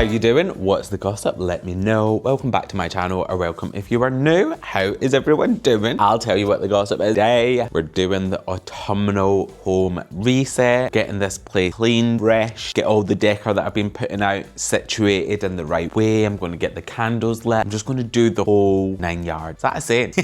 How you doing? What's the gossip? Let me know. Welcome back to my channel, or welcome if you are new. How is everyone doing? I'll tell you what the gossip is. Today, we're doing the autumnal home reset, getting this place clean, fresh, get all the decor that I've been putting out situated in the right way. I'm going to get the candles lit. I'm just going to do the whole 9 yards. Is that a saying?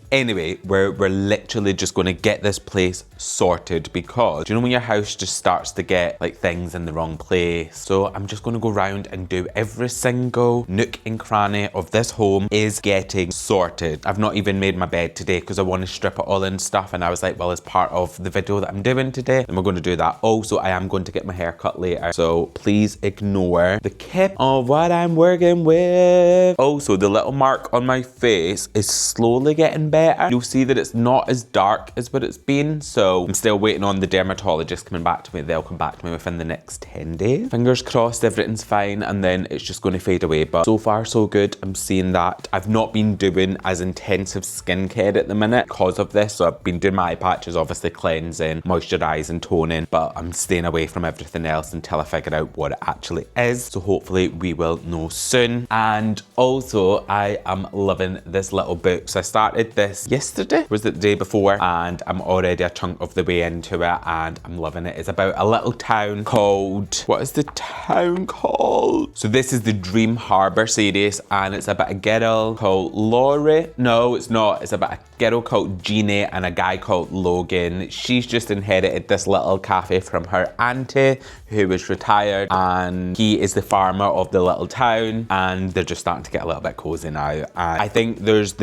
Anyway, we're literally just going to get this place sorted because, do you know when your house just starts to get like things in the wrong place? So I'm just going to go around and do every single nook and cranny of this home is getting sorted. I've not even made my bed today because I want to strip it all and stuff, and I was like, well, as part of the video that I'm doing today, then we're going to do that. Also, I am going to get my hair cut later, so please ignore the clip of what I'm working with. Also, the little mark on my face is slowly getting better. You'll see that it's not as dark as what it's been, so I'm still waiting on the dermatologist coming back to me. They'll come back to me within the next 10 days. Fingers crossed everything's fine, and then it's just going to fade away. But so far so good. I'm seeing that. I've not been doing as intensive skincare at the minute because of this, so I've been doing my eye patches, obviously cleansing, moisturising, toning, but I'm staying away from everything else until I figure out what it actually is. So hopefully we will know soon. And also, I am loving this little book. So I started this yesterday, was it the day before, and I'm already a chunk of the way into it and I'm loving it. It's about a little town called, what is the town called? So this is the Dream Harbour series, and it's about a girl called Laurie. No, it's not. It's about a girl called Jeannie and a guy called Logan. She's just inherited this little cafe from her auntie who is retired, and he is the farmer of the little town, and they're just starting to get a little bit cozy now. And I think there's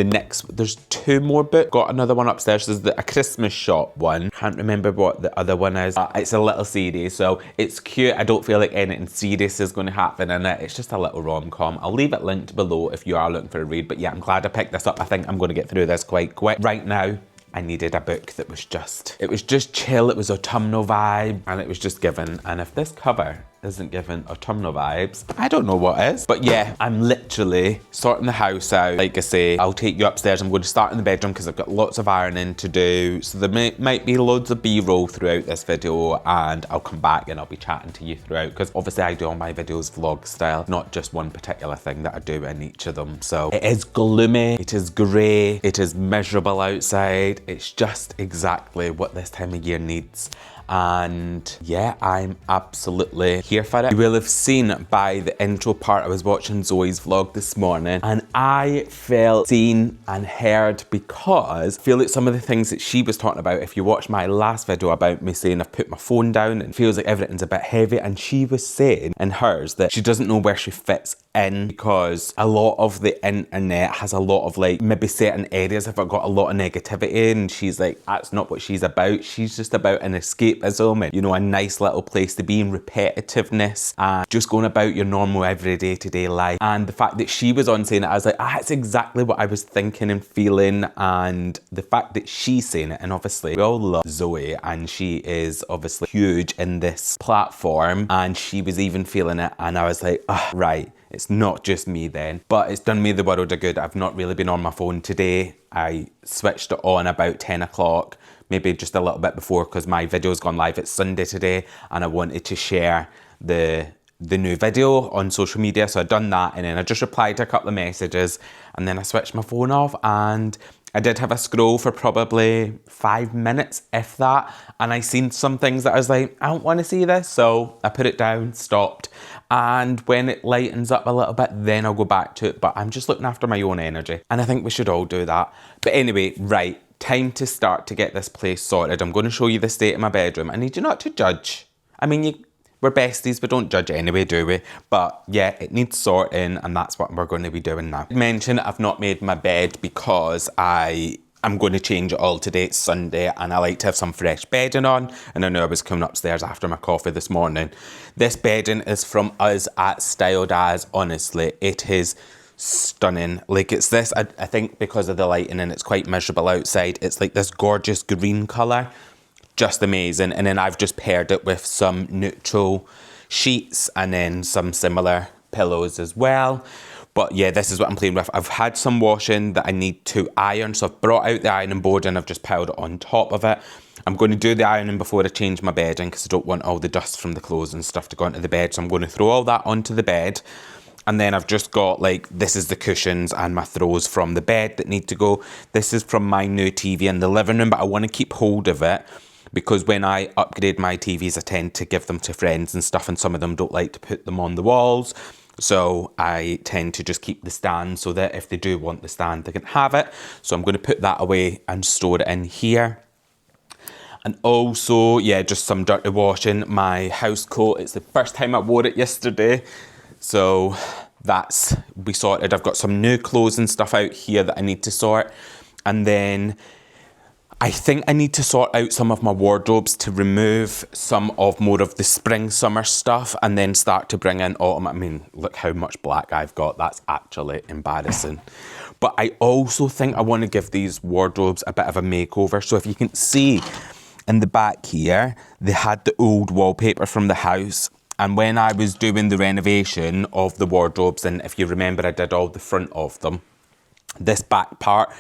two more books. Got another one upstairs. There's a Christmas shop one. Can't remember what the other one is. It's a little series, so it's cute. I don't feel like anything serious is going to happen in it. It's just a little rom-com. I'll leave it linked below if you are looking for a read. But yeah, I'm glad I picked this up. I think I'm going to get through this quite quick. Right now, I needed a book that was just, it was just chill. It was autumnal vibe, and it was just given. And if this cover isn't giving autumnal vibes, I don't know what is. But yeah, I'm literally sorting the house out. Like I say, I'll take you upstairs. I'm going to start in the bedroom because I've got lots of ironing to do. So there might be loads of B-roll throughout this video, and I'll come back and I'll be chatting to you throughout, because obviously I do all my videos vlog style, not just one particular thing that I do in each of them. So it is gloomy, it is grey, it is miserable outside. It's just exactly what this time of year needs. And yeah, I'm absolutely here for it. You will have seen by the intro part, I was watching Zoe's vlog this morning, and I felt seen and heard because I feel like some of the things that she was talking about, if you watch my last video about me saying I've put my phone down and feels like everything's a bit heavy, and she was saying in hers that she doesn't know where she fits in because a lot of the internet has a lot of like maybe certain areas have got a lot of negativity, and she's like, that's not what she's about. She's just about an escapism and, you know, a nice little place to be in repetitiveness and just going about your normal everyday to-day life. And the fact that she was on saying it, I was like, that's exactly what I was thinking and feeling. And the fact that she's saying it, and obviously we all love Zoe, and she is obviously huge in this platform, and she was even feeling it, and I was like, oh, right, it's not just me then. But it's done me the world of good. I've not really been on my phone today. I switched it on about 10 o'clock, maybe just a little bit before, because my video's gone live. It's Sunday today, and I wanted to share the new video on social media. So I'd done that, and then I just replied to a couple of messages, and then I switched my phone off, and I did have a scroll for probably 5 minutes, if that, and I seen some things that I was like, I don't want to see this, so I put it down, stopped, and when it lightens up a little bit, then I'll go back to it. But I'm just looking after my own energy, and I think we should all do that. But anyway, right, time to start to get this place sorted. I'm going to show you the state of my bedroom. I need you not to judge. I mean, we're besties, we don't judge anyway, do we? But yeah, it needs sorting, and that's what we're going to be doing now. I mentioned I've not made my bed because I'm going to change it all today. It's Sunday, and I like to have some fresh bedding on, and I know I was coming upstairs after my coffee this morning. This bedding is from us at Styled As. Honestly, it is stunning. Like, it's this, I think because of the lighting and it's quite miserable outside, it's like this gorgeous green colour. Just amazing. And then I've just paired it with some neutral sheets and then some similar pillows as well. But yeah, this is what I'm playing with. I've had some washing that I need to iron, so I've brought out the ironing board and I've just piled it on top of it. I'm going to do the ironing before I change my bedding because I don't want all the dust from the clothes and stuff to go into the bed. So I'm going to throw all that onto the bed. And then I've just got, like, this is the cushions and my throws from the bed that need to go. This is from my new TV in the living room, but I want to keep hold of it because when I upgrade my TVs, I tend to give them to friends and stuff, and some of them don't like to put them on the walls. So I tend to just keep the stand so that if they do want the stand, they can have it. So I'm going to put that away and store it in here. And also, yeah, just some dirty washing. My house coat, it's the first time I wore it yesterday. So that's be sorted. I've got some new clothes and stuff out here that I need to sort. And then I think I need to sort out some of my wardrobes to remove some of more of the spring summer stuff and then start to bring in autumn. I mean, look how much black I've got. That's actually embarrassing. But I also think I want to give these wardrobes a bit of a makeover. So if you can see in the back here, they had the old wallpaper from the house. And when I was doing the renovation of the wardrobes, and if you remember, I did all the front of them, this back part,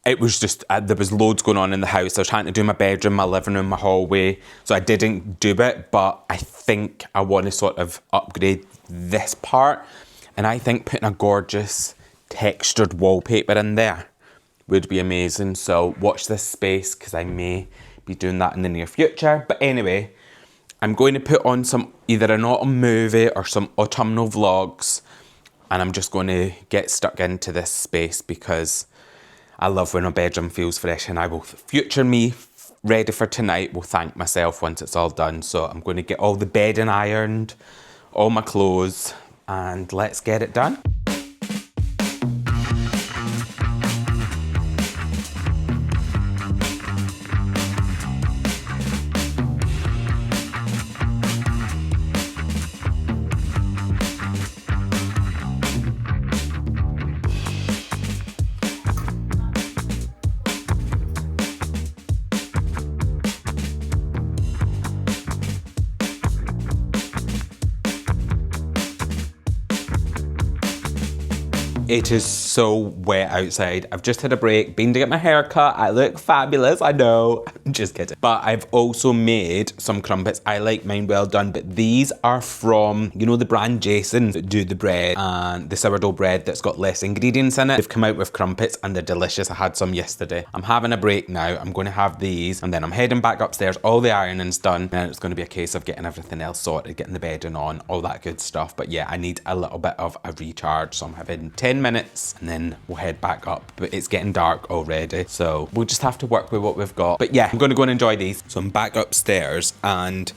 it was just, there was loads going on in the house. I was trying to do my bedroom, my living room, my hallway. So I didn't do it, but I think I want to sort of upgrade this part. And I think putting a gorgeous textured wallpaper in there would be amazing. So watch this space because I may be doing that in the near future. But anyway, I'm going to put on some, either an autumn movie or some autumnal vlogs. And I'm just going to get stuck into this space because I love when my bedroom feels fresh, and I will, future me ready for tonight will thank myself once it's all done. So I'm going to get all the bedding ironed, all my clothes, and let's get it done. It is so wet outside. I've just had a break, been to get my hair cut. I look fabulous, I know. I'm just kidding. But I've also made some crumpets. I like mine well done, but these are from, you know, the brand Jason that do the bread and the sourdough bread that's got less ingredients in it. They've come out with crumpets and they're delicious. I had some yesterday. I'm having a break now. I'm going to have these and then I'm heading back upstairs. All the ironing's done. And it's going to be a case of getting everything else sorted, getting the bedding on, all that good stuff. But yeah, I need a little bit of a recharge. So I'm having 10 minutes and then we'll head back up, but it's getting dark already, so we'll just have to work with what we've got. But yeah, I'm going to go and enjoy these. So I'm back upstairs and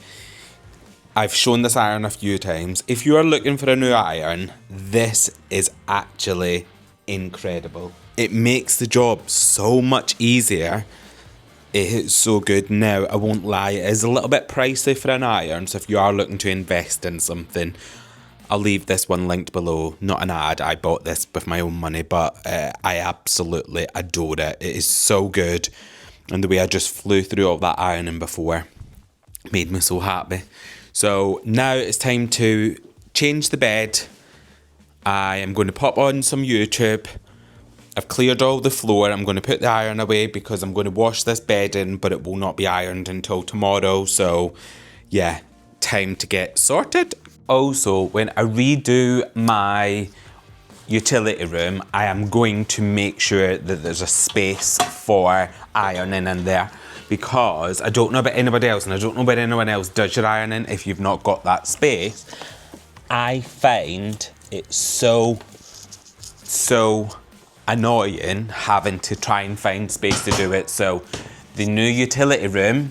I've shown this iron a few times. If you are looking for a new iron, this is actually incredible. It makes the job so much easier. It is so good. Now, I won't lie, it is a little bit pricey for an iron, so if you are looking to invest in something, I'll leave this one linked below. Not an ad, I bought this with my own money, but I absolutely adore it. It is so good. And the way I just flew through all that ironing before made me so happy. So now it's time to change the bed. I am going to pop on some YouTube. I've cleared all the floor. I'm going to put the iron away because I'm going to wash this bed in, but it will not be ironed until tomorrow. So yeah, time to get sorted. Also, when I redo my utility room, I am going to make sure that there's a space for ironing in there, because I don't know about anybody else and I don't know about anyone else does your ironing if you've not got that space. I find it so annoying having to try and find space to do it. So the new utility room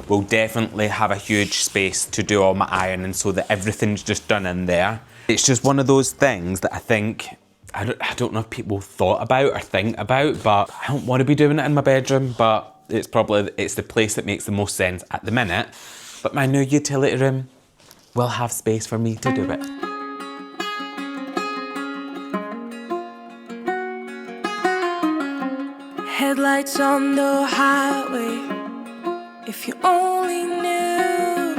will definitely have a huge space to do all my ironing so that everything's just done in there. It's just one of those things that I think, I don't know if people thought about or think about, but I don't want to be doing it in my bedroom, but it's the place that makes the most sense at the minute. But my new utility room will have space for me to do it. Headlights on the highway. If you only knew,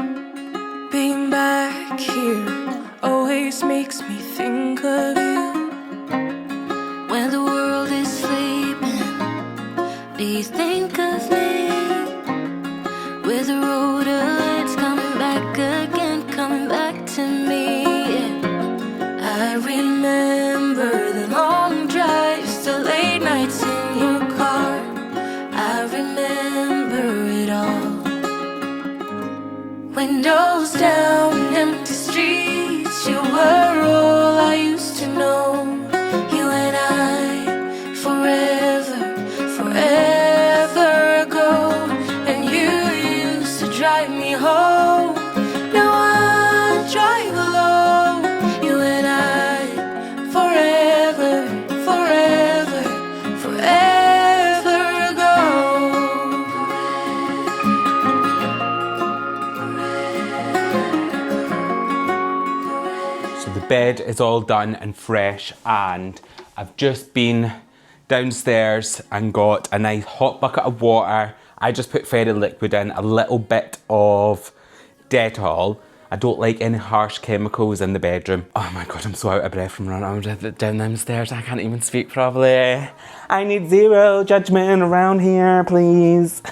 being back here always makes me think of you. you think of me with the road it's coming back again, coming back to me. Yeah. I remember the long drives, the late nights in your car. I remember it all. Windows down, empty streets, you were all I used to know. You and I, forever ago. And you used to drive me home. Now I drive alone. You and I, forever ago. So the bed is all done and fresh, and I've just been downstairs and got a nice hot bucket of water. I just put fairy liquid in, a little bit of Dettol. I don't like any harsh chemicals in the bedroom. Oh my God, I'm so out of breath from running downstairs. I can't even speak properly. I need zero judgment around here, please.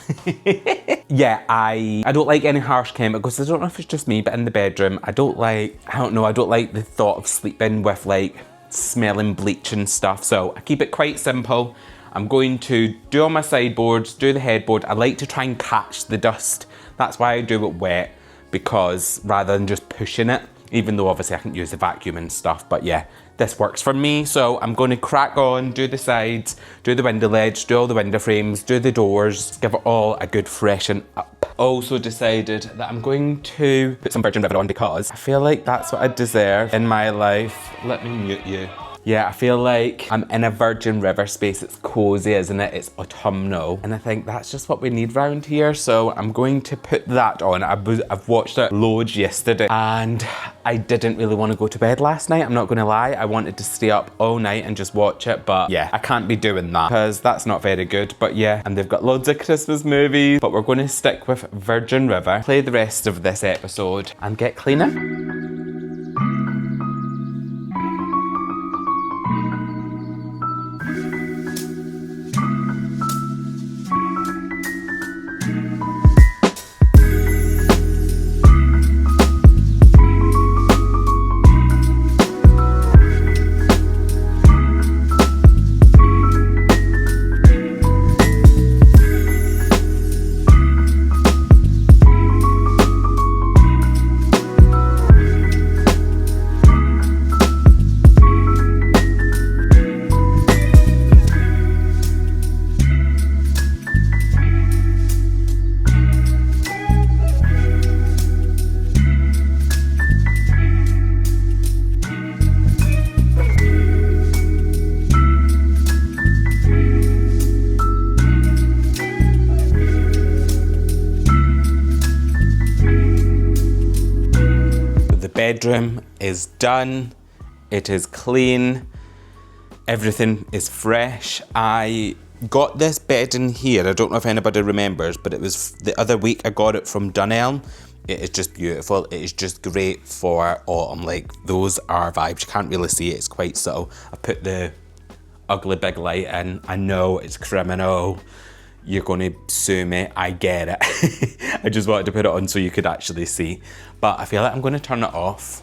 Yeah, I don't like any harsh chemicals. I don't know if it's just me, but in the bedroom, I don't like the thought of sleeping with like smelling bleach and stuff. So I keep it quite simple. I'm going to do all my sideboards, do the headboard. I like to try and catch the dust. That's why I do it wet, because rather than just pushing it, even though obviously I can use the vacuum and stuff, but yeah, this works for me. So I'm going to crack on, do the sides, do the window ledge, do all the window frames, do the doors, give it all a good freshen up. Also decided that I'm going to put some virgin river on because I feel like that's what I deserve in my life. Let me mute you. Yeah, I feel like I'm in a virgin river space. It's cozy, isn't it? It's autumnal. And I think that's just what we need around here. So I'm going to put that on. I've watched it loads yesterday and I didn't really want to go to bed last night. I'm not going to lie. I wanted to stay up all night and just watch it. But yeah, I can't be doing that because that's not very good. But yeah, and they've got loads of Christmas movies. But we're going to stick with Virgin River, play the rest of this episode and get cleaning. Bedroom is done. It is clean. Everything is fresh. I got this bed in here. I don't know if anybody remembers, but it was the other week I got it from Autumnal. It is just beautiful. It is just great for autumn. Like, those are vibes. You can't really see it. It's quite subtle. I put the ugly big light in. I know it's criminal. You're going to sue me. I get it. I just wanted to put it on so you could actually see. But I feel like I'm going to turn it off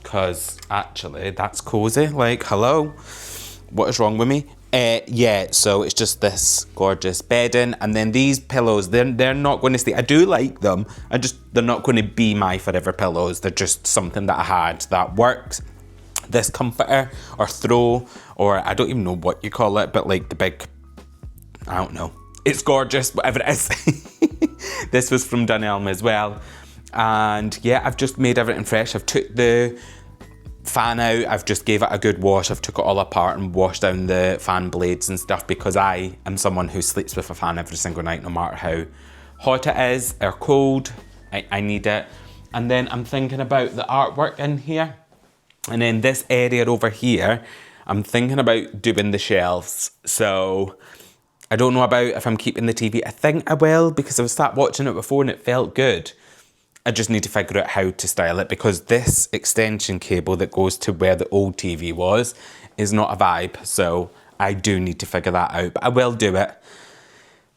because actually that's cozy. Like, hello, what is wrong with me? Yeah, so it's just this gorgeous bedding, and then these pillows, they're not going to stay. I do like them. They're not going to be my forever pillows. They're just something that I had that works. This comforter or throw, or I don't even know what you call it, but like the big, I don't know. It's gorgeous, whatever it is. This was from Autumnal as well. And yeah, I've just made everything fresh. I've took the fan out. I've just gave it a good wash. I've took it all apart and washed down the fan blades and stuff because I am someone who sleeps with a fan every single night, no matter how hot it is or cold. I need it. And then I'm thinking about the artwork in here. And then this area over here, I'm thinking about doing the shelves. So I don't know about if I'm keeping the TV. I think I will because I've started watching it before and it felt good. I just need to figure out how to style it because this extension cable that goes to where the old TV was is not a vibe. So I do need to figure that out, but I will do it.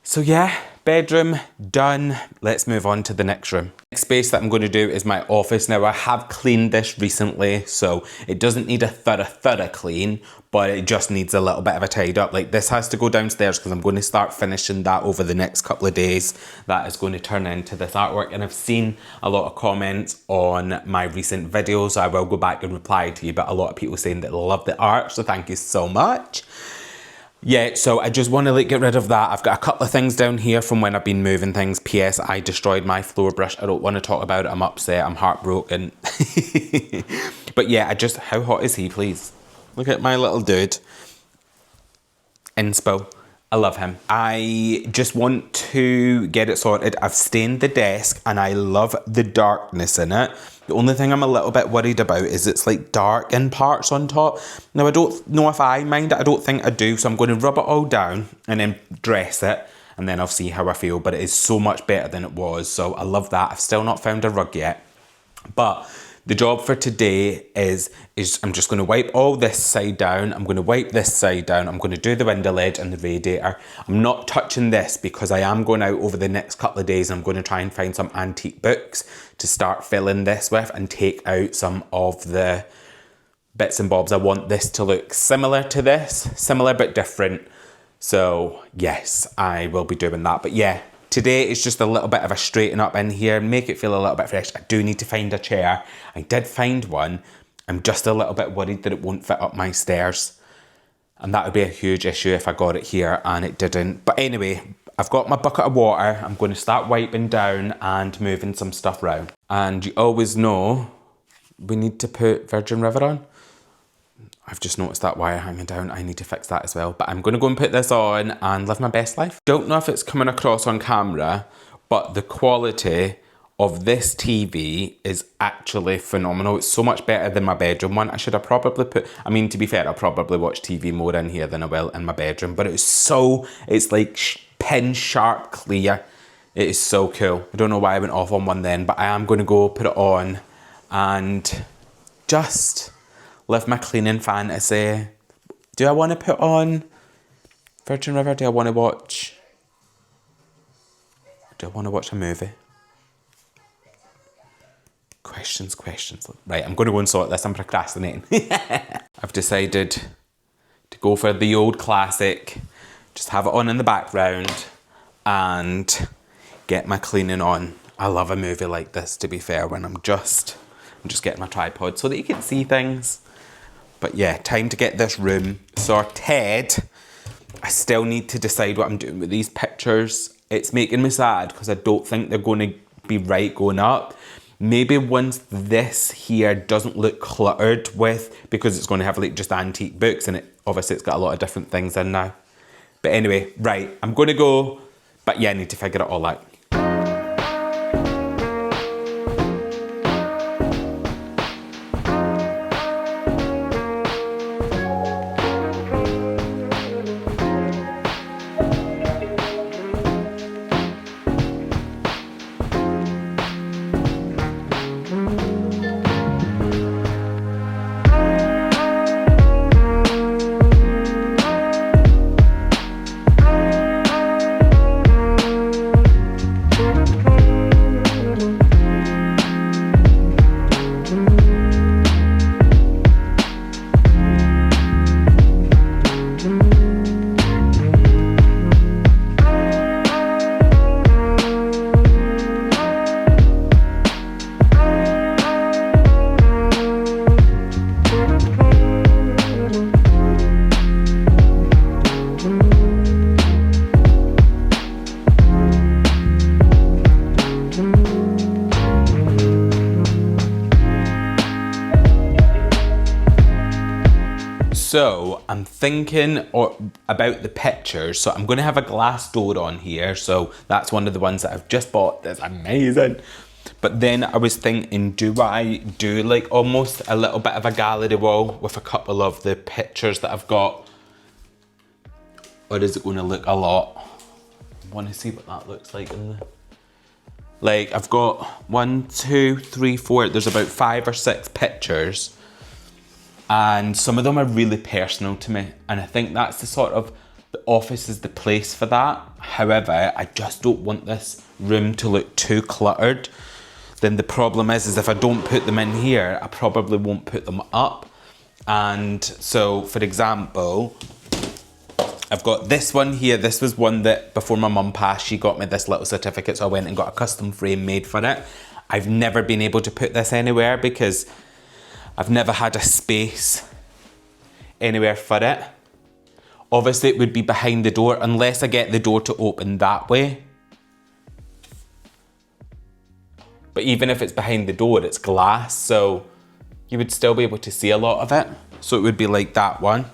So yeah, bedroom done. Let's move on to the next room. Next space that I'm going to do is my office. Now I have cleaned this recently, so it doesn't need a thorough clean, but it just needs a little bit of a tidy up. Like this has to go downstairs because I'm going to start finishing that over the next couple of days. That is going to turn into this artwork, and I've seen a lot of comments on my recent videos, so I will go back and reply to you, but a lot of people saying that they love the art, so thank you so much. Yeah, so I just want to like get rid of that. I've got a couple of things down here from when I've been moving things. PS, I destroyed my floor brush. I don't want to talk about it. I'm upset. I'm heartbroken. But yeah, how hot is he, please? Look at my little dude. Inspo. I love him. I just want to get it sorted. I've stained the desk and I love the darkness in it. The only thing I'm a little bit worried about is it's like dark in parts on top. Now I don't know if I mind it. I don't think I do. So I'm going to rub it all down and then dress it. And then I'll see how I feel. But it is so much better than it was. So I love that. I've still not found a rug yet. But the job for today is I'm just going to wipe all this side down. I'm going to wipe this side down. I'm going to do the window ledge and the radiator. I'm not touching this because I am going out over the next couple of days. I'm going to try and find some antique books to start filling this with and take out some of the bits and bobs. I want this to look similar to this, similar but different. So yes, I will be doing that. But yeah, today is just a little bit of a straighten up in here, make it feel a little bit fresh. I do need to find a chair. I did find one. I'm just a little bit worried that it won't fit up my stairs. And that would be a huge issue if I got it here and it didn't. But anyway, I've got my bucket of water. I'm going to start wiping down and moving some stuff around. And you always know we need to put Virgin River on. I've just noticed that wire hanging down. I need to fix that as well. But I'm going to go and put this on and live my best life. Don't know if it's coming across on camera, but the quality of this TV is actually phenomenal. It's so much better than my bedroom one. I should have probably to be fair, I'll probably watch TV more in here than I will in my bedroom. But it's like pin sharp clear. It is so cool. I don't know why I went off on one then, but I am going to go put it on and just live my cleaning fantasy. Do I want to put on Virgin River? Do I want to watch a movie? Questions. Right, I'm going to go and sort this. I'm procrastinating. I've decided to go for the old classic. Just have it on in the background and get my cleaning on. I love a movie like this, to be fair, when I'm just getting my tripod so that you can see things. But yeah, time to get this room sorted. I still need to decide what I'm doing with these pictures. It's making me sad because I don't think they're going to be right going up. Maybe once this here doesn't look cluttered with, because it's going to have like just antique books and obviously it's got a lot of different things in now. But anyway, right, I'm going to go. But yeah, I need to figure it all out. So I'm thinking about the pictures. So I'm going to have a glass door on here. So that's one of the ones that I've just bought. That's amazing. But then I was thinking, do I do like almost a little bit of a gallery wall with a couple of the pictures that I've got? Or is it going to look a lot? I want to see what that looks like in the... Like I've got 1, 2, 3, 4. There's about 5 or 6 pictures. And some of them are really personal to me. And I think that's the the office is the place for that. However, I just don't want this room to look too cluttered. Then the problem is if I don't put them in here, I probably won't put them up. And so, for example, I've got this one here. This was one that before my mum passed, she got me this little certificate, so I went and got a custom frame made for it. I've never been able to put this anywhere because I've never had a space anywhere for it. Obviously it would be behind the door unless I get the door to open that way. But even if it's behind the door, it's glass, so you would still be able to see a lot of it. So it would be like that one.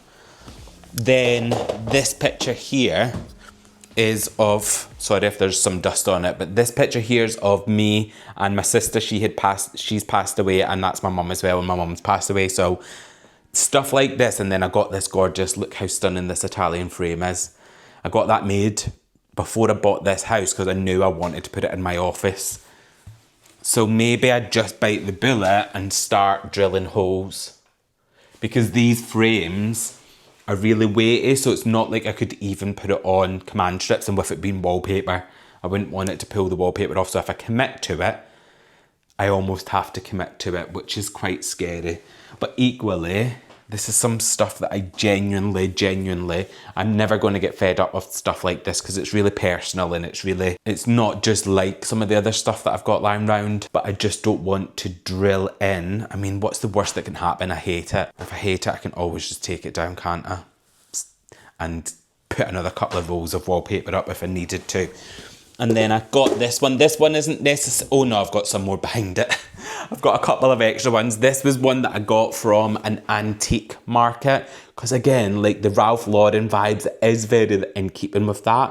Then this picture here is of, sorry if there's some dust on it, but this picture here is of me and my sister. She's passed away, and that's my mum as well, and my mum's passed away. So stuff like this, and then I got this gorgeous, look how stunning this Italian frame is. I got that made before I bought this house because I knew I wanted to put it in my office. So maybe I'd just bite the bullet and start drilling holes, because these frames are really weighty, so it's not like I could even put it on command strips, and with it being wallpaper, I wouldn't want it to pull the wallpaper off. So if I commit to it, I almost have to commit to it, which is quite scary. But equally, this is some stuff that I genuinely, I'm never going to get fed up with stuff like this because it's really personal, and it's not just like some of the other stuff that I've got lying around, but I just don't want to drill in. I mean, what's the worst that can happen? I hate it. If I hate it, I can always just take it down, can't I? And put another couple of rolls of wallpaper up if I needed to. And then I got this one. This one isn't necessary. Oh no, I've got some more behind it. I've got a couple of extra ones. This was one that I got from an antique market. Because again, like the Ralph Lauren vibes is very in keeping with that.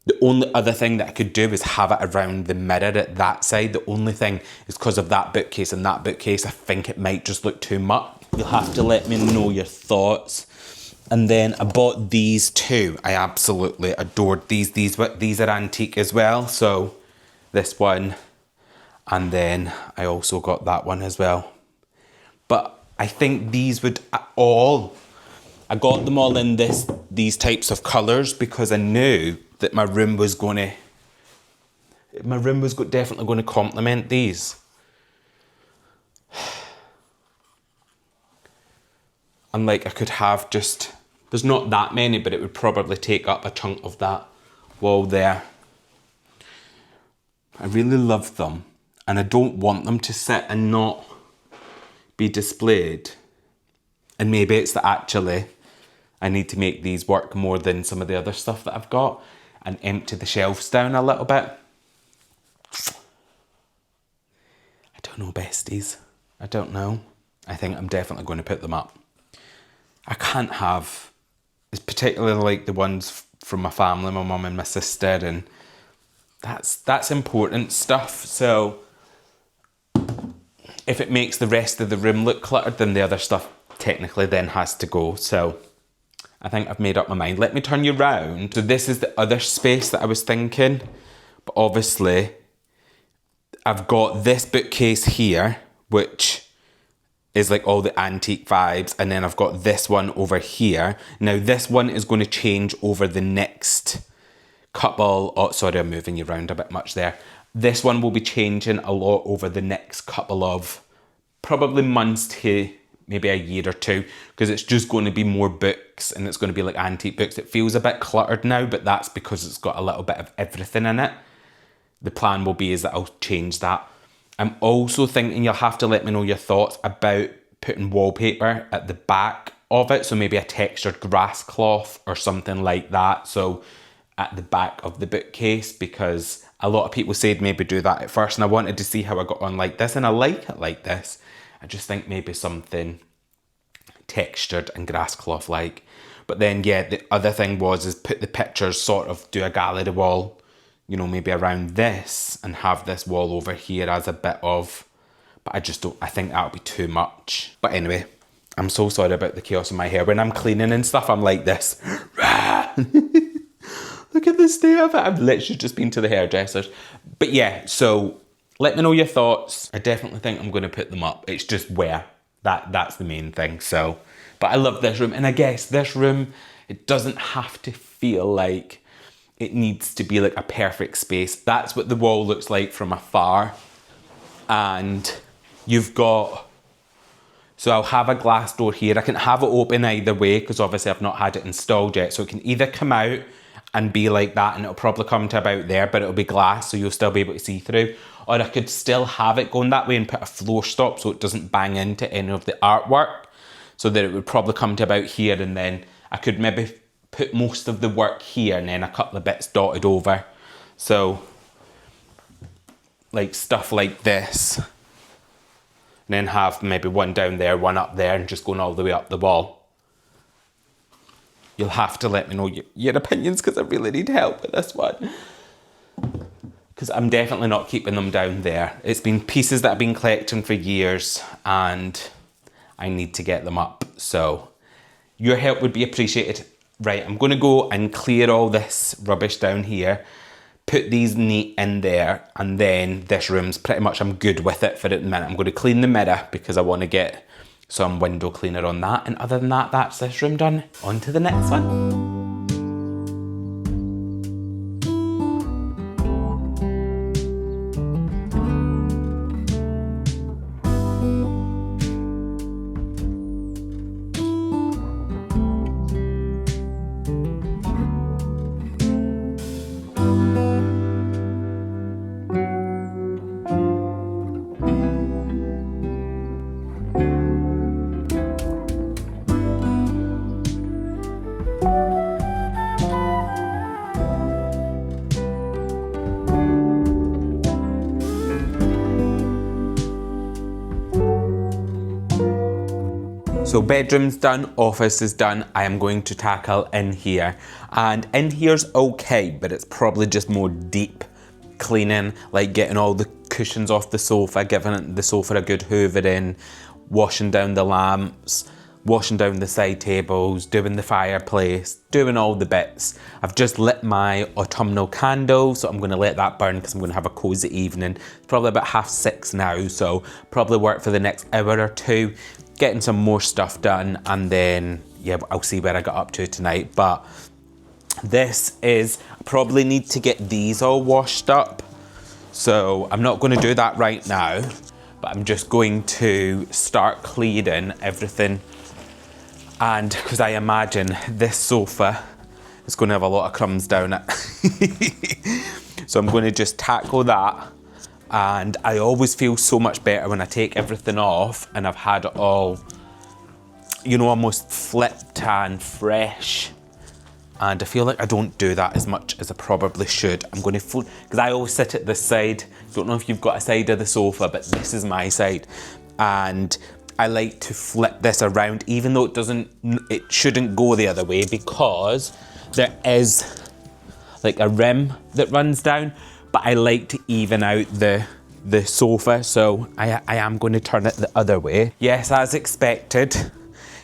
The only other thing that I could do is have it around the mirror at that side. The only thing is because of that bookcase and that bookcase, I think it might just look too much. You'll have to let me know your thoughts. And then I bought these two. I absolutely adored these. These are antique as well. So this one, and then I also got that one as well. But I think these would all, I got them all in these types of colours because I knew that my room was definitely going to complement these. And like I could have just, there's not that many, but it would probably take up a chunk of that wall there. I really love them, and I don't want them to sit and not be displayed. And maybe it's that actually I need to make these work more than some of the other stuff that I've got and empty the shelves down a little bit. I don't know, besties. I don't know. I think I'm definitely going to put them up. I can't have, it's particularly like the ones from my family, my mum and my sister, and that's important stuff. So if it makes the rest of the room look cluttered, then the other stuff technically then has to go. So I think I've made up my mind. Let me turn you round. So this is the other space that I was thinking, but obviously I've got this bookcase here, which is like all the antique vibes, and then I've got this one over here. Now this one is going to change over the next couple, oh sorry, I'm moving you around a bit much there. This one will be changing a lot over the next couple of probably months to maybe a year or two, because it's just going to be more books and it's going to be like antique books. It feels a bit cluttered now, but that's because it's got a little bit of everything in it. The plan will be is that I'll change that. I'm also thinking, you'll have to let me know your thoughts about putting wallpaper at the back of it. So maybe a textured grass cloth or something like that. So at the back of the bookcase, because a lot of people said maybe do that at first, and I wanted to see how I got on like this, and I like it like this. I just think maybe something textured and grass cloth like. But then yeah, the other thing is put the pictures, sort of do a gallery wall, you know, maybe around this, and have this wall over here as a bit of, but I just don't, I think that'll be too much. But anyway, I'm so sorry about the chaos in my hair. When I'm cleaning and stuff, I'm like this. Look at the state of it. I've literally just been to the hairdressers. But yeah, so let me know your thoughts. I definitely think I'm going to put them up. It's just where. That's the main thing. So, but I love this room. And I guess this room, it doesn't have to feel feel like it needs to be like a perfect space. That's what the wall looks like from afar. And you've got, so I'll have a glass door here. I can have it open either way because obviously I've not had it installed yet. So it can either come out and be like that and it'll probably come to about there, but it'll be glass so you'll still be able to see through. Or I could still have it going that way and put a floor stop so it doesn't bang into any of the artwork, so that it would probably come to about here, and then I could maybe put most of the work here and then a couple of bits dotted over. So like stuff like this. And then have maybe one down there, one up there, and just going all the way up the wall. You'll have to let me know your opinions because I really need help with this one. Because I'm definitely not keeping them down there. It's been pieces that I've been collecting for years and I need to get them up. So your help would be appreciated. Right, I'm going to go and clear all this rubbish down here, put these neat in there, and then this room's pretty much, I'm good with it for the minute. I'm going to clean the mirror because I want to get some window cleaner on that. And other than that, that's this room done. On to the next one. So bedroom's done, office is done. I am going to tackle in here. And in here's okay, but it's probably just more deep cleaning, like getting all the cushions off the sofa, giving the sofa a good hoovering, washing down the lamps, washing down the side tables, doing the fireplace, doing all the bits. I've just lit my autumnal candle, so I'm gonna let that burn because I'm gonna have a cozy evening. It's probably about 6:30 now, so probably work for the next hour or two, getting some more stuff done, and then, yeah, I'll see where I got up to tonight. But this is, I probably need to get these all washed up. So I'm not gonna do that right now, but I'm just going to start clearing everything. And because I imagine this sofa is gonna have a lot of crumbs down it. So I'm gonna just tackle that. And I always feel so much better when I take everything off and I've had it all, you know, almost flipped and fresh. And I feel like I don't do that as much as I probably should. I'm going to flip, because I always sit at this side. Don't know if you've got a side of the sofa, but this is my side. And I like to flip this around, even though it shouldn't go the other way, because there is like a rim that runs down. But I like to even out the sofa, so I am going to turn it the other way. Yes, as expected,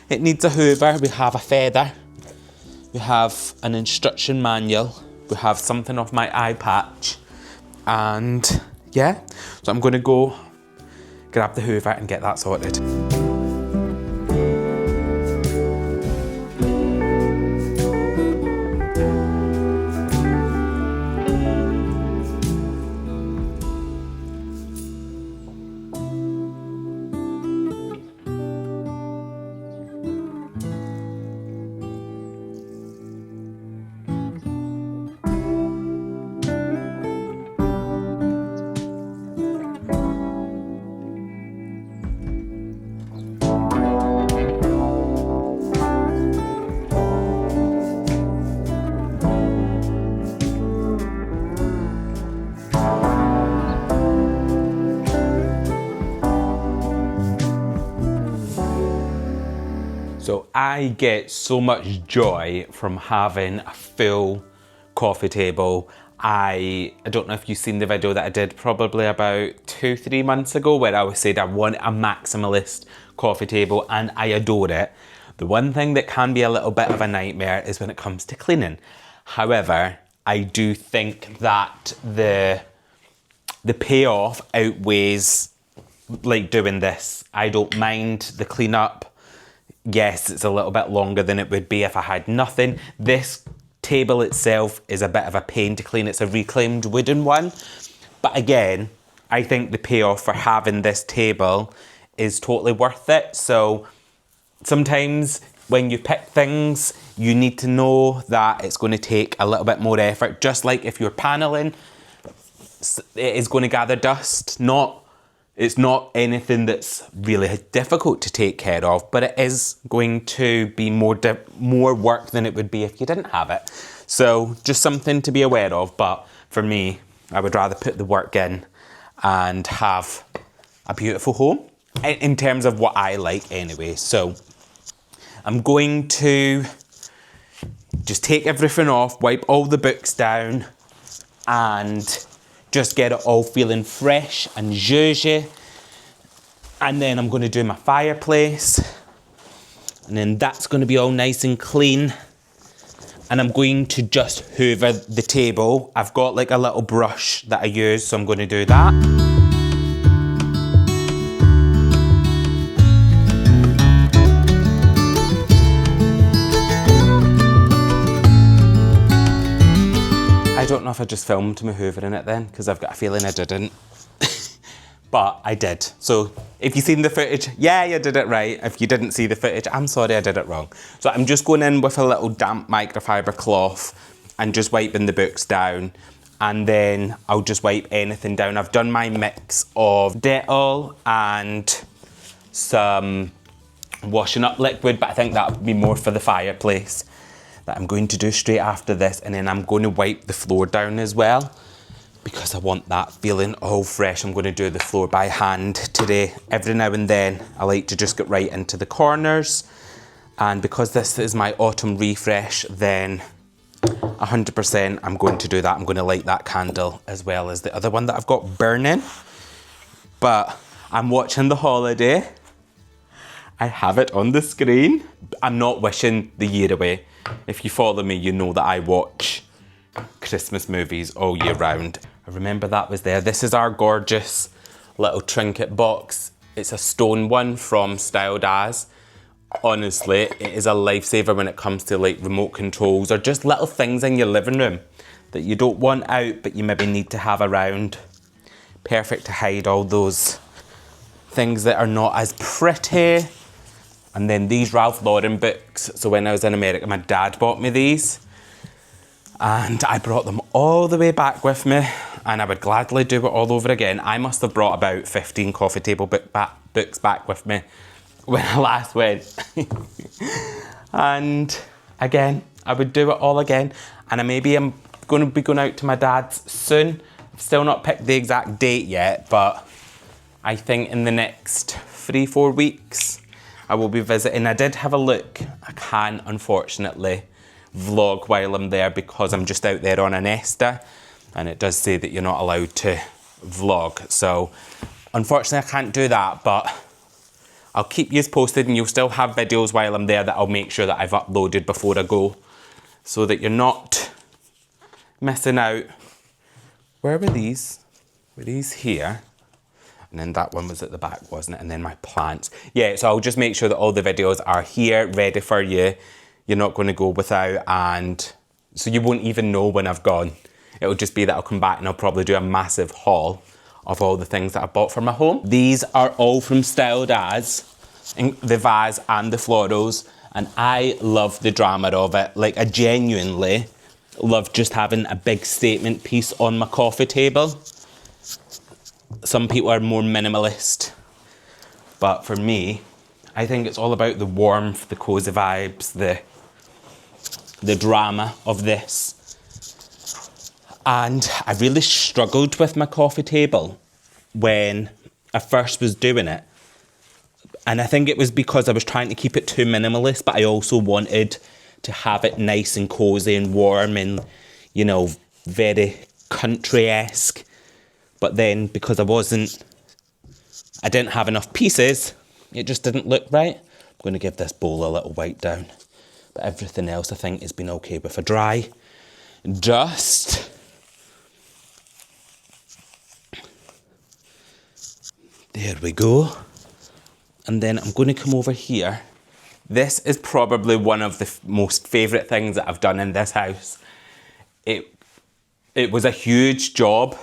it needs a hoover. We have a feather. We have an instruction manual. We have something off my eye patch. And yeah, so I'm going to go grab the hoover and get that sorted. So I get so much joy from having a full coffee table. I don't know if you've seen the video that I did probably about 2-3 months ago where I said I want a maximalist coffee table, and I adore it. The one thing that can be a little bit of a nightmare is when it comes to cleaning. However, I do think that the payoff outweighs like doing this. I don't mind the cleanup. Yes, it's a little bit longer than it would be if I had nothing. This table itself is a bit of a pain to clean. It's a reclaimed wooden one. But again, I think the payoff for having this table is totally worth it. So sometimes when you pick things, you need to know that it's going to take a little bit more effort. Just like if you're paneling, it is going to gather dust. It's not anything that's really difficult to take care of, but it is going to be more work than it would be if you didn't have it. So just something to be aware of. But for me, I would rather put the work in and have a beautiful home in terms of what I like anyway. So I'm going to just take everything off, wipe all the books down, and just get it all feeling fresh and zhuzhy. And then I'm going to do my fireplace. And then that's going to be all nice and clean. And I'm going to just hoover the table. I've got like a little brush that I use, so I'm going to do that. I don't know if I just filmed me hoovering it then, because I've got a feeling I didn't. But I did. So if you've seen the footage, yeah, you did it right. If you didn't see the footage, I'm sorry I did it wrong. So I'm just going in with a little damp microfiber cloth and just wiping the books down. And then I'll just wipe anything down. I've done my mix of Dettol and some washing up liquid, but I think that would be more for the fireplace that I'm going to do straight after this. And then I'm going to wipe the floor down as well, because I want that feeling all fresh. I'm going to do the floor by hand today. Every now and then, I like to just get right into the corners. And because this is my autumn refresh, then 100% I'm going to do that. I'm going to light that candle as well as the other one that I've got burning. But I'm watching The Holiday. I have it on the screen. I'm not wishing the year away. If you follow me, you know that I watch Christmas movies all year round. I remember that was there. This is our gorgeous little trinket box. It's a stone one from Styled As. Honestly, it is a lifesaver when it comes to like remote controls or just little things in your living room that you don't want out but you maybe need to have around. Perfect to hide all those things that are not as pretty. And then these Ralph Lauren books. So when I was in America, my dad bought me these. And I brought them all the way back with me, and I would gladly do it all over again. I must have brought about 15 coffee table books back with me when I last went. And again, I would do it all again. And I'm going to be going out to my dad's soon. I've still not picked the exact date yet, but I think in the next 3-4 weeks, I will be visiting. I did have a look. I can't, unfortunately, vlog while I'm there because I'm just out there on an Esta, and it does say that you're not allowed to vlog. So unfortunately I can't do that, but I'll keep you posted, and you'll still have videos while I'm there that I'll make sure that I've uploaded before I go, so that you're not missing out. Where were these? Were these here? And then that one was at the back, wasn't it? And then my plants. Yeah, so I'll just make sure that all the videos are here, ready for you. You're not going to go without, and so you won't even know when I've gone. It'll just be that I'll come back and I'll probably do a massive haul of all the things that I bought for my home. These are all from Styled As, the vase and the florals, and I love the drama of it. Like, I genuinely love just having a big statement piece on my coffee table. Some people are more minimalist, but for me, I think it's all about the warmth, the cozy vibes, the drama of this. And I really struggled with my coffee table when I first was doing it. And I think it was because I was trying to keep it too minimalist, but I also wanted to have it nice and cozy and warm and, you know, very country-esque. But then because I didn't have enough pieces, it just didn't look right. I'm going to give this bowl a little wipe down. But everything else I think has been okay with a dry dust. There we go. And then I'm going to come over here This is probably one of the most favourite things that I've done in this house. It was a huge job,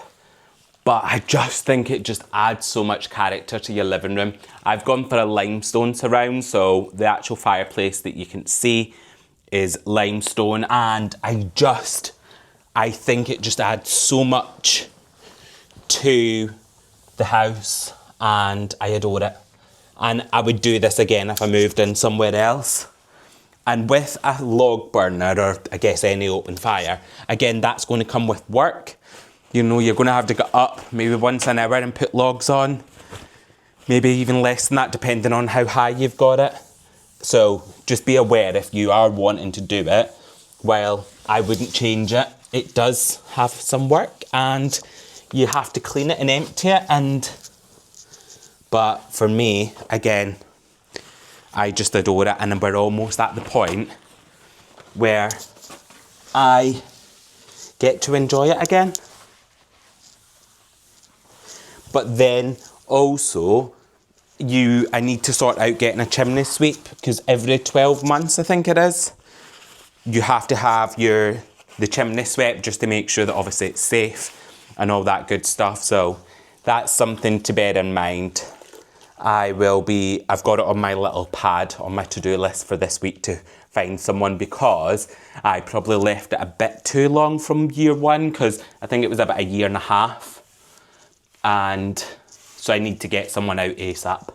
but I just think it just adds so much character to your living room. I've gone for a limestone surround, so the actual fireplace that you can see is limestone, and I think it just adds so much to the house, and I adore it. And I would do this again if I moved in somewhere else. And with a log burner, or I guess any open fire, again, that's going to come with work. You know, you're going to have to get up maybe once an hour and put logs on. Maybe even less than that, depending on how high you've got it. So just be aware if you are wanting to do it. Well, I wouldn't change it. It does have some work and you have to clean it and empty it. But for me, again, I just adore it, and we're almost at the point where I get to enjoy it again. But then also, I need to sort out getting a chimney sweep, because every 12 months, I think it is, you have to have the chimney swept just to make sure that obviously it's safe and all that good stuff. So that's something to bear in mind. I've got it on my little pad on my to-do list for this week to find someone, because I probably left it a bit too long from year one, because I think it was about a year and a half. And so I need to get someone out ASAP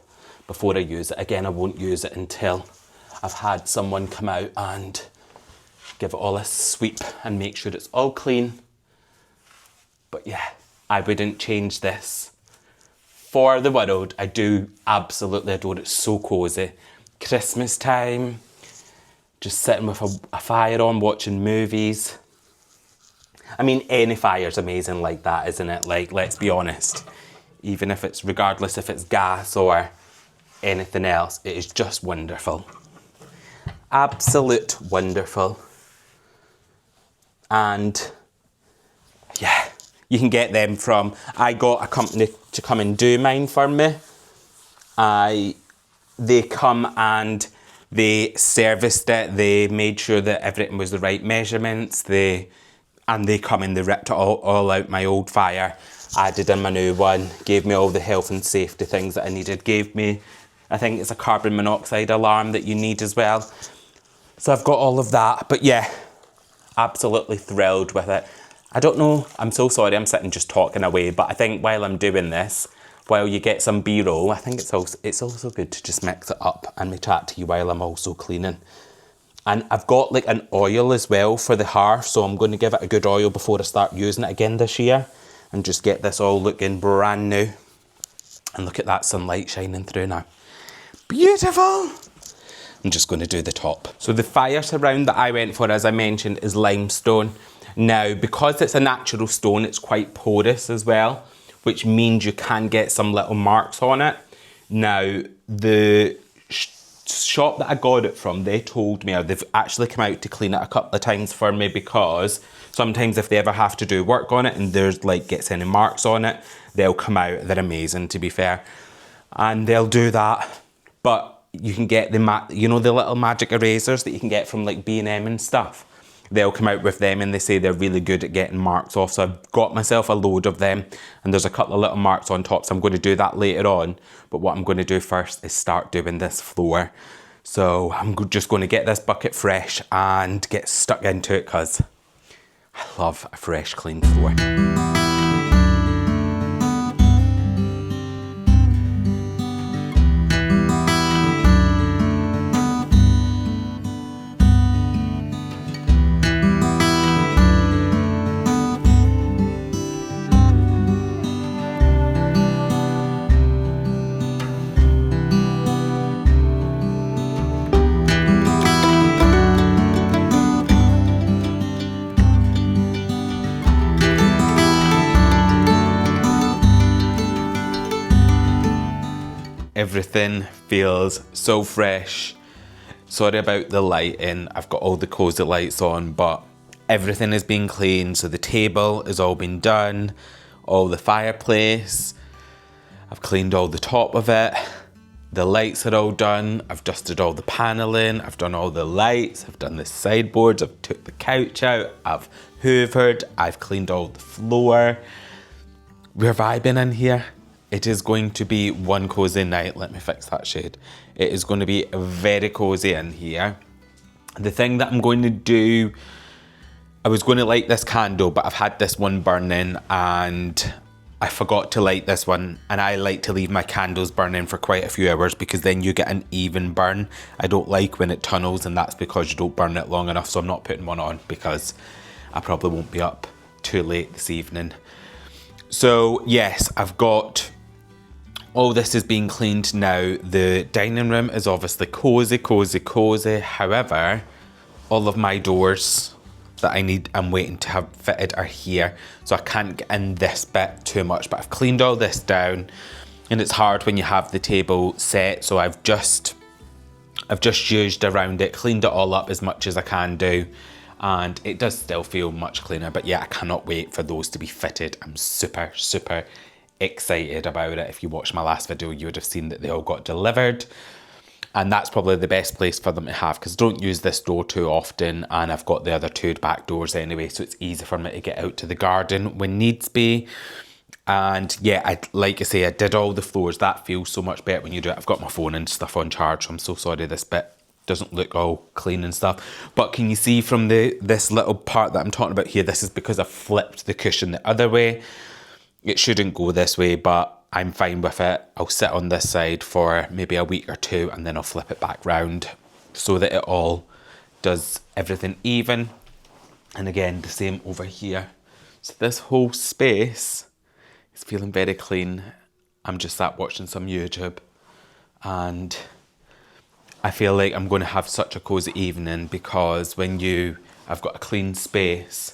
before I use it. Again, I won't use it until I've had someone come out and give it all a sweep and make sure it's all clean. But yeah, I wouldn't change this for the world. I do absolutely adore it. It's so cosy. Christmas time, just sitting with a fire on, watching movies. I mean, any fire's amazing like that, isn't it? Like, let's be honest. Even if it's, regardless if it's gas or anything else, it is just wonderful. Absolute wonderful. And yeah, you can get them from, I got a company to come and do mine for me. They come and they serviced it. They made sure that everything was the right measurements. They come and they ripped it all out my old fire, added in my new one, gave me all the health and safety things that I needed, gave me, I think it's a carbon monoxide alarm that you need as well. So I've got all of that, but yeah, absolutely thrilled with it. I don't know, I'm so sorry I'm sitting just talking away, but I think while I'm doing this, while you get some B-roll, I think it's also good to just mix it up and me chat to you while I'm also cleaning. And I've got like an oil as well for the hearth, so I'm going to give it a good oil before I start using it again this year and just get this all looking brand new. And look at that sunlight shining through now. Beautiful! I'm just going to do the top. So the fire surround that I went for, as I mentioned, is limestone. Now, because it's a natural stone, it's quite porous as well, which means you can get some little marks on it. Now, the shop that I got it from, they told me, or they've actually come out to clean it a couple of times for me, because sometimes if they ever have to do work on it and there's like gets any marks on it, they'll come out. They're amazing, to be fair, and they'll do that. But you can get the the little magic erasers that you can get from like B&M and stuff. They'll come out with them and they say they're really good at getting marks off. So I've got myself a load of them and there's a couple of little marks on top. So I'm going to do that later on. But what I'm going to do first is start doing this floor. So I'm just going to get this bucket fresh and get stuck into it, because I love a fresh, clean floor. Everything feels so fresh. Sorry about the lighting. I've got all the cosy lights on, but everything is being cleaned. So the table has all been done, all the fireplace. I've cleaned all the top of it. The lights are all done. I've dusted all the paneling. I've done all the lights. I've done the sideboards. I've took the couch out. I've hoovered. I've cleaned all the floor. We're vibing in here. It is going to be one cozy night. Let me fix that shade. It is going to be very cozy in here. The thing that I'm going to do, I was going to light this candle, but I've had this one burning and I forgot to light this one, and I like to leave my candles burning for quite a few hours because then you get an even burn. I don't like when it tunnels, and that's because you don't burn it long enough, so I'm not putting one on because I probably won't be up too late this evening. So yes, I've got all this is being cleaned now. The dining room is obviously cozy, cozy, cozy. However, all of my doors that I'm waiting to have fitted are here, so I can't get in this bit too much, but I've cleaned all this down, and it's hard when you have the table set, so I've just used around it, cleaned it all up as much as I can do, and it does still feel much cleaner. But yeah, I cannot wait for those to be fitted. I'm super, super excited about it. If you watched my last video, you would have seen that they all got delivered. And that's probably the best place for them to have, because I don't use this door too often, and I've got the other two back doors anyway, so it's easy for me to get out to the garden when needs be. And yeah, like I say, I did all the floors. That feels so much better when you do it. I've got my phone and stuff on charge, so I'm so sorry this bit doesn't look all clean and stuff. But can you see from this little part that I'm talking about here, this is because I flipped the cushion the other way. It shouldn't go this way, but I'm fine with it. I'll sit on this side for maybe a week or two, and then I'll flip it back round so that it all does everything even. And again, the same over here. So this whole space is feeling very clean. I'm just sat watching some YouTube, and I feel like I'm going to have such a cozy evening, because when I've got a clean space,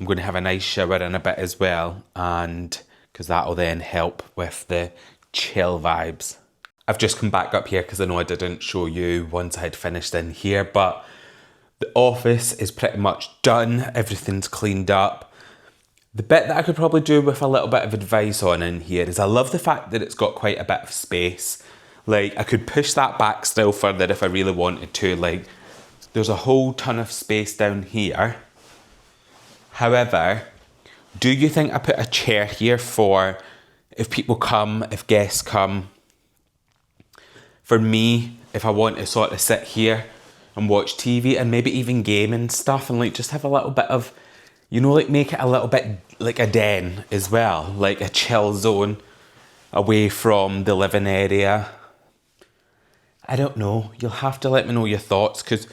I'm going to have a nice shower in a bit as well, and because that'll then help with the chill vibes. I've just come back up here because I know I didn't show you once I had finished in here, but the office is pretty much done. Everything's cleaned up. The bit that I could probably do with a little bit of advice on in here is I love the fact that it's got quite a bit of space. Like, I could push that back still further if I really wanted to. Like, there's a whole ton of space down here. However, do you think I put a chair here for if people come, if guests come? For me, if I want to sort of sit here and watch TV and maybe even game and stuff, and like just have a little bit of, you know, like make it a little bit like a den as well, like a chill zone away from the living area. I don't know. You'll have to let me know your thoughts, because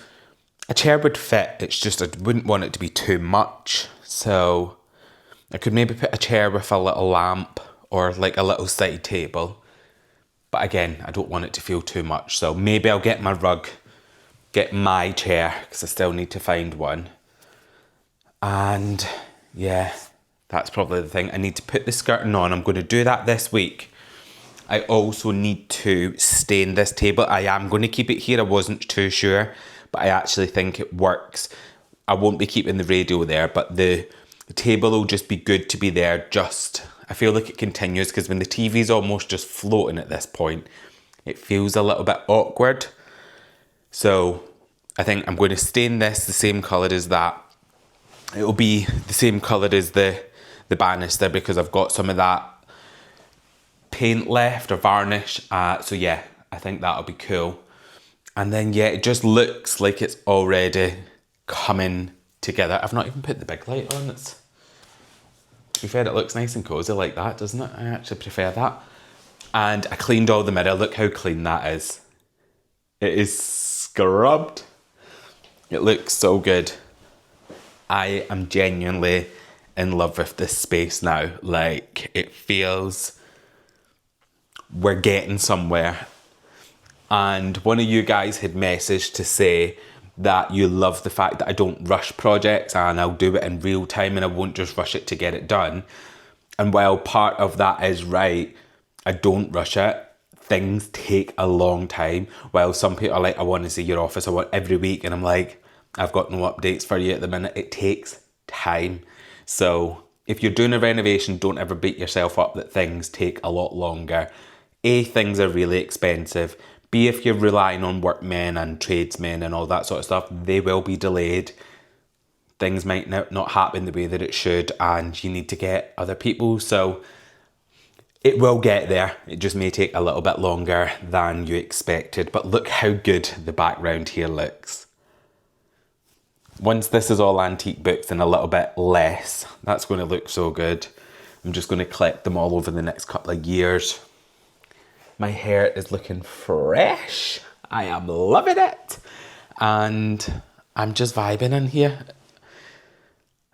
a chair would fit. It's just I wouldn't want it to be too much. So I could maybe put a chair with a little lamp or like a little side table. But again, I don't want it to feel too much. So maybe I'll get my rug, get my chair, because I still need to find one. And yeah, that's probably the thing. I need to put the skirting on. I'm going to do that this week. I also need to stain this table. I am going to keep it here. I wasn't too sure, but I actually think it works. I won't be keeping the radio there, but the table will just be good to be there. I feel like it continues, because when the TV's almost just floating at this point, it feels a little bit awkward. So I think I'm going to stain this the same colour as that. It'll be the same colour as the banister, because I've got some of that paint left or varnish. So yeah, I think that'll be cool. And then yeah, it just looks like it's already coming together. I've not even put the big light on. To be fair, it looks nice and cozy like that, doesn't it? I actually prefer that. And I cleaned all the mirror. Look how clean that is. It is scrubbed. It looks so good. I am genuinely in love with this space now. Like, it feels we're getting somewhere. And one of you guys had messaged to say that you love the fact that I don't rush projects, and I'll do it in real time and I won't just rush it to get it done. And while part of that is right, I don't rush it. Things take a long time. While some people are like, I want to see your office, I want every week. And I'm like, I've got no updates for you at the minute. It takes time. So if you're doing a renovation, don't ever beat yourself up that things take a lot longer. A, things are really expensive. B, if you're relying on workmen and tradesmen and all that sort of stuff, they will be delayed. Things might not happen the way that it should, and you need to get other people. So it will get there. It just may take a little bit longer than you expected. But look how good the background here looks. Once this is all antique books and a little bit less, that's going to look so good. I'm just going to collect them all over the next couple of years. My hair is looking fresh. I am loving it. And I'm just vibing in here.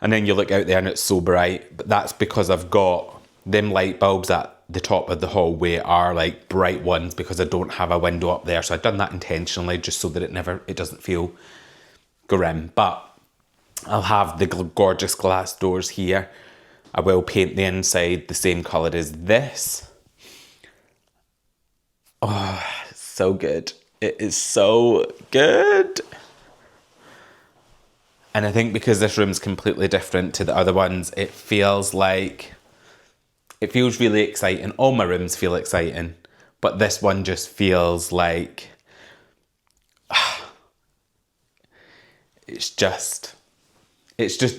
And then you look out there and it's so bright. But that's because I've got them light bulbs at the top of the hallway are like bright ones because I don't have a window up there. So I've done that intentionally just so that it doesn't feel grim. But I'll have the gorgeous glass doors here. I will paint the inside the same colour as this. Oh, it's so good. It is so good. And I think because this room's completely different to the other ones, it feels really exciting. All my rooms feel exciting, but this one just feels like it's just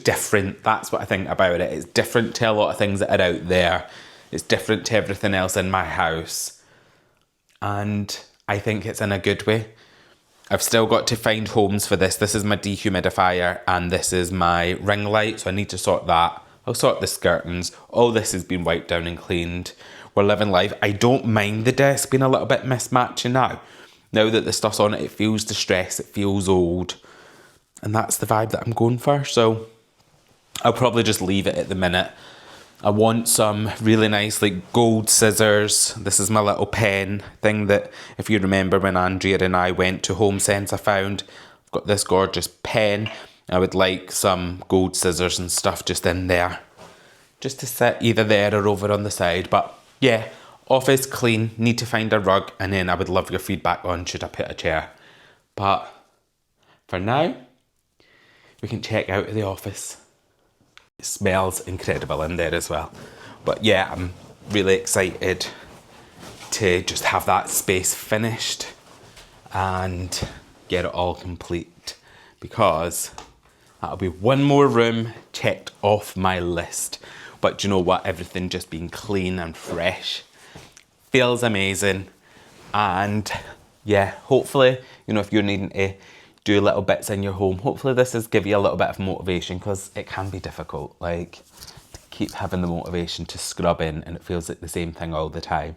different. That's what I think about it. It's different to a lot of things that are out there. It's different to everything else in my house. And I think it's in a good way. I've still got to find homes for this. This is my dehumidifier and this is my ring light. So I need to sort that. I'll sort the skirtings. All this has been wiped down and cleaned. We're living life. I don't mind the desk being a little bit mismatching now. Now that the stuff's on it, it feels distressed. It feels old. And that's the vibe that I'm going for. So I'll probably just leave it at the minute. I want some really nice like gold scissors. This is my little pen thing that, if you remember when Andrea and I went to Home Sense, I found. I've got this gorgeous pen. I would like some gold scissors and stuff just in there. Just to sit either there or over on the side. But yeah, office clean, need to find a rug, and then I would love your feedback on should I put a chair. But for now, we can check out the office. It smells incredible in there as well. But yeah, I'm really excited to just have that space finished and get it all complete, because that'll be one more room checked off my list. But you know what? Everything just being clean and fresh feels amazing. And yeah, hopefully, you know, if you're needing to do little bits in your home, hopefully this is give you a little bit of motivation, because it can be difficult, like to keep having the motivation to scrub in and it feels like the same thing all the time.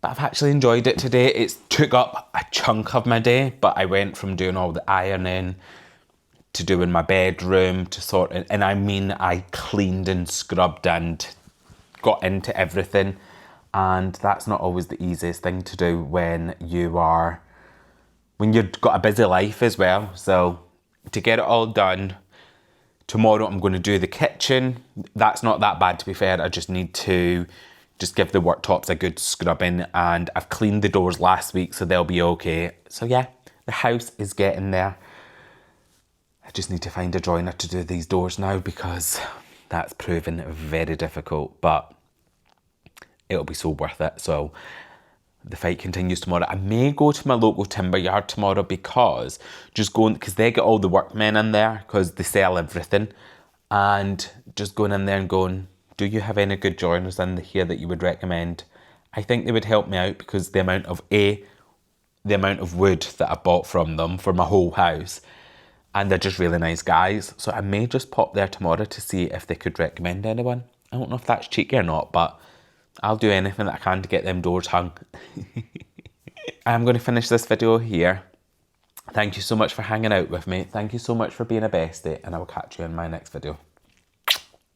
But I've actually enjoyed it today. It took up a chunk of my day, but I went from doing all the ironing to doing my bedroom to sorting, and I mean I cleaned and scrubbed and got into everything, and that's not always the easiest thing to do when you've got a busy life as well. So to get it all done, tomorrow I'm going to do the kitchen. That's not that bad, to be fair. I just need to just give the worktops a good scrubbing, and I've cleaned the doors last week, so they'll be okay. So yeah, the house is getting there. I just need to find a joiner to do these doors now, because that's proven very difficult, but it'll be so worth it. So the fight continues tomorrow. I may go to my local timber yard tomorrow, because they get all the workmen in there, because they sell everything, and just going in there and going, do you have any good joiners in here that you would recommend? I think they would help me out, because the amount of wood that I bought from them for my whole house, and they're just really nice guys. So I may just pop there tomorrow to see if they could recommend anyone. I don't know if that's cheeky or not, but I'll do anything that I can to get them doors hung. I'm going to finish this video here. Thank you so much for hanging out with me. Thank you so much for being a bestie, and I will catch you in my next video.